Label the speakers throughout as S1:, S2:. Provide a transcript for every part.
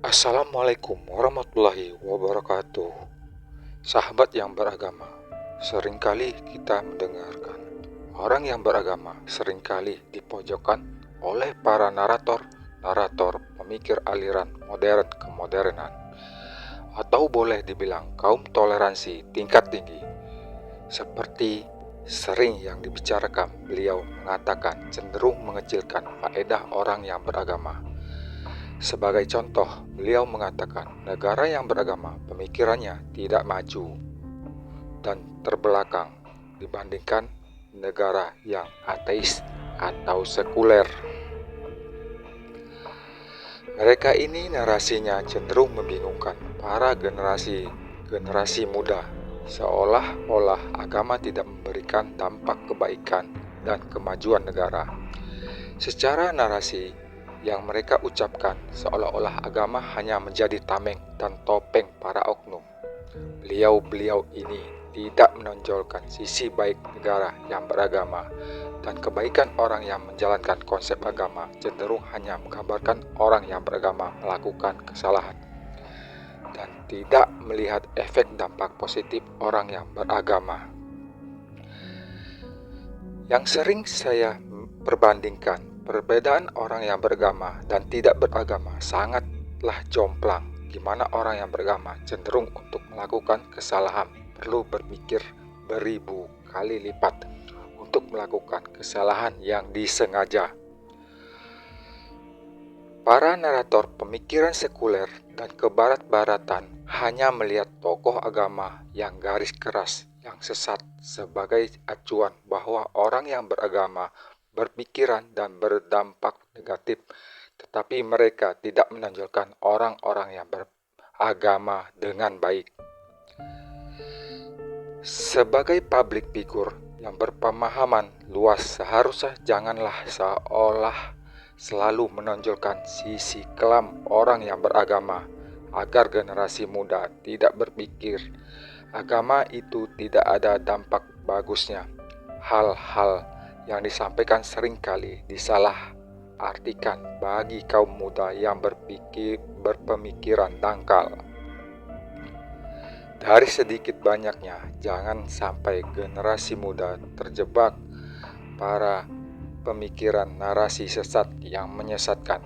S1: Assalamualaikum warahmatullahi wabarakatuh. Sahabat yang beragama, seringkali kita mendengarkan orang yang beragama seringkali dipojokkan oleh para narator pemikir aliran modern kemodernan, atau boleh dibilang kaum toleransi tingkat tinggi. Seperti sering yang dibicarakan, beliau mengatakan cenderung mengecilkan faedah orang yang beragama. Sebagai contoh, beliau mengatakan negara yang beragama pemikirannya tidak maju dan terbelakang dibandingkan negara yang ateis atau sekuler. Mereka ini narasinya cenderung membingungkan para generasi muda, seolah-olah agama tidak memberikan dampak kebaikan dan kemajuan negara. Secara narasi yang mereka ucapkan seolah-olah agama hanya menjadi tameng dan topeng para oknum. Beliau ini tidak menonjolkan sisi baik negara yang beragama, dan kebaikan orang yang menjalankan konsep agama cenderung hanya menggambarkan orang yang beragama melakukan kesalahan dan tidak melihat efek dampak positif orang yang beragama. Yang sering saya perbandingkan, perbedaan orang yang beragama dan tidak beragama sangatlah jomplang. Gimana orang yang beragama cenderung untuk melakukan kesalahan, perlu berpikir beribu kali lipat untuk melakukan kesalahan yang disengaja. Para narator pemikiran sekuler dan kebarat-baratan hanya melihat tokoh agama yang garis keras, yang sesat sebagai acuan bahwa orang yang beragama berpikiran dan berdampak negatif, tetapi mereka tidak menonjolkan orang-orang yang beragama dengan baik. Sebagai public figure yang berpemahaman luas, seharusnya janganlah seolah selalu menonjolkan sisi kelam orang yang beragama, agar generasi muda tidak berpikir agama itu tidak ada dampak bagusnya. Hal-hal yang disampaikan seringkali disalah artikan bagi kaum muda yang berpemikiran dangkal. Dari sedikit banyaknya, jangan sampai generasi muda terjebak para pemikiran narasi sesat yang menyesatkan.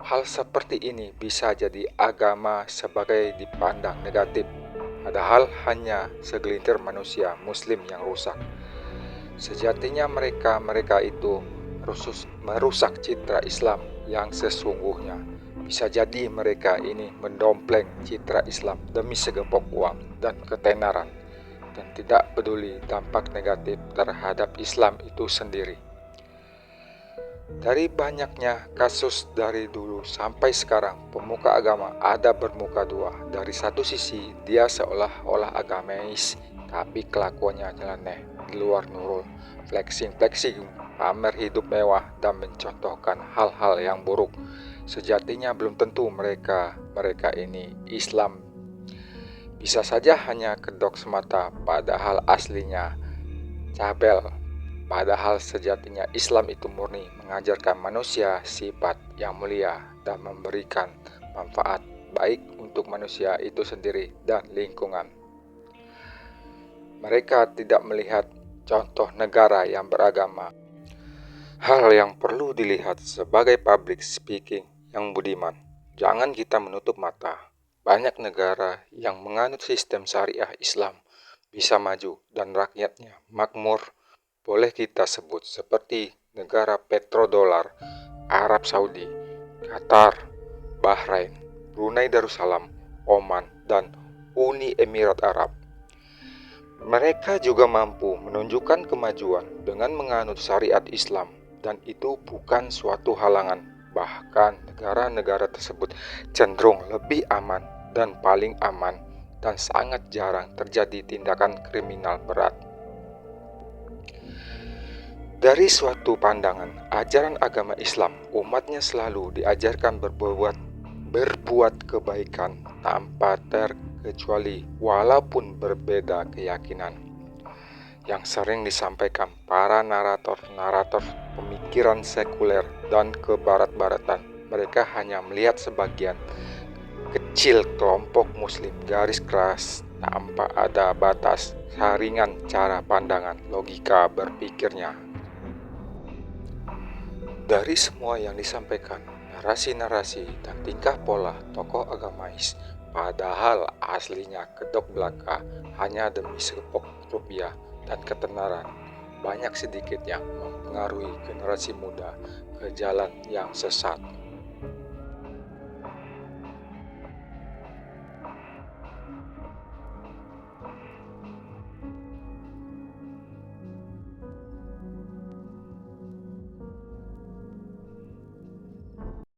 S1: Hal seperti ini bisa jadi agama sebagai dipandang negatif, padahal hanya segelintir manusia muslim yang rusak. Sejatinya mereka itu merusak citra Islam yang sesungguhnya. Bisa jadi mereka ini mendompleng citra Islam demi segepok uang dan ketenaran, dan tidak peduli dampak negatif terhadap Islam itu sendiri. Dari banyaknya kasus dari dulu sampai sekarang, pemuka agama ada bermuka dua. Dari satu sisi dia seolah-olah agamais, tapi kelakuannya nyeleneh, di luar nurul, flexing, pamer hidup mewah dan mencontohkan hal-hal yang buruk. Sejatinya belum tentu mereka ini Islam. Bisa saja hanya kedok semata, padahal aslinya cabel. Padahal sejatinya Islam itu murni mengajarkan manusia sifat yang mulia dan memberikan manfaat baik untuk manusia itu sendiri dan lingkungan. Mereka tidak melihat contoh negara yang beragama. Hal yang perlu dilihat sebagai public speaking yang budiman. Jangan kita menutup mata. Banyak negara yang menganut sistem syariah Islam bisa maju dan rakyatnya makmur. Boleh kita sebut seperti negara petrodolar, Arab Saudi, Qatar, Bahrain, Brunei Darussalam, Oman, dan Uni Emirat Arab. Mereka juga mampu menunjukkan kemajuan dengan menganut syariat Islam, dan itu bukan suatu halangan. Bahkan negara-negara tersebut cenderung lebih aman dan paling aman, dan sangat jarang terjadi tindakan kriminal berat. Dari suatu pandangan ajaran agama Islam, umatnya selalu diajarkan berbuat kebaikan tanpa terkecuali walaupun berbeda keyakinan. yang sering disampaikan para narator-narator pemikiran sekuler dan kebarat-baratan. Mereka hanya melihat sebagian kecil kelompok muslim garis keras tanpa ada batas, saringan cara pandangan logika berpikirnya. Dari semua yang disampaikan, narasi-narasi dan tingkah pola tokoh agamais, padahal aslinya kedok belaka hanya demi sekepok rupiah dan ketenaran, banyak sedikit yang mempengaruhi generasi muda ke jalan yang sesat.